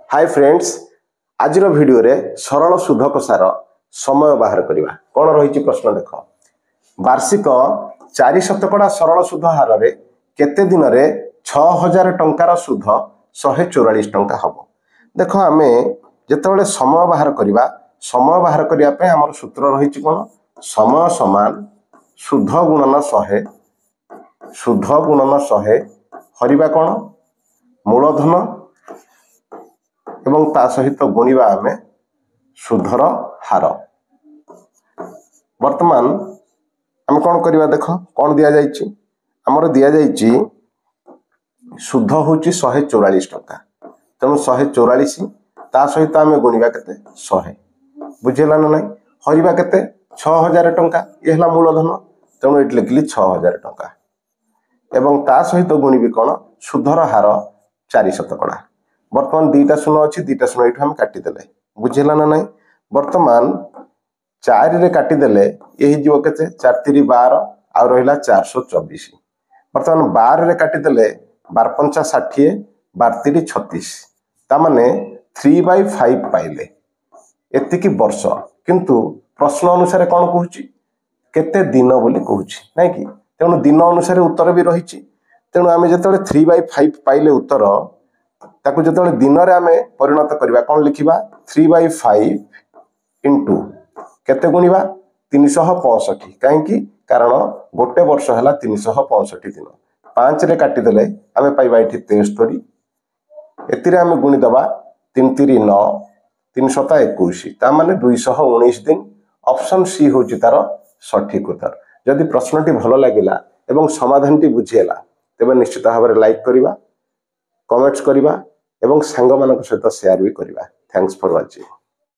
Hi friends, आज video रे सरल सुध कषार समय बाहर करवा कौन रही प्रश्न देख। वार्षिक 4 शतकड़ा सरल सुध हार रे केते दिन रे 6000 टंकार सुध 144 टंका हम। देख आम जिते समय बाहर करवा आमर सूत्र रही कौन समय समान सुध गुणन 100 हरिबा कौन मूलधन एवं ता सहित गुणिबा आमे सुधर हार। वर्तमान आम कौन करवा देख कौन दि जाइए आमर दि जाइए सुध हूँ 144 टंका तेणु 144 ता सहित आम गुणिबा केते 100 बुझेगा ना नहीं हरिबा केते 6000 टंका ये है मूलधन तेणु ये लिखिली 6000 टंका एवं ता सहित गुणिबी कौन सुधर हार 4 शतकड़ा। वर्तमान 2टा शून्य अच्छी 2टा शून्य ये आम काटिदेले बुझेगा ना नहीं। वर्तमान 4 रे काटिदेले ये के 4 3 12 आ रहा 424। वर्तमान 12 रे काटिदेले 12 5 60 12 3 36 तामाने 3/5 पाइले एतिकी वर्ष किंतु प्रश्न अनुसार कौन कहूँ केते दिन बोली कहूँ नहीं कि तेणु दिन अनुसार उत्तर भी रही तेणु आम जो 3/5 पाइले उत्तर ताकू जो दिन में आम परिणत करवा कौन लिखा 3/5 इंटू केते गुणिबा 365 कहीं कारण गोटे वर्ष है 365 दिन 5 रे काटिदेले आम पाइबा ये 73 एति आम गुणिदबा 3 3 9 3 7 21 तामाने 219 दिन। ऑप्शन सी हूँ तार सठिक उत्तर। जदि प्रश्नटी भल लगिला एवं समाधान टी बुझीला तेज निश्चित भाव में लाइक करवा कमेंट्स करवा एवं सांग मान सहित शेयर भी करवा। Thanks for watching.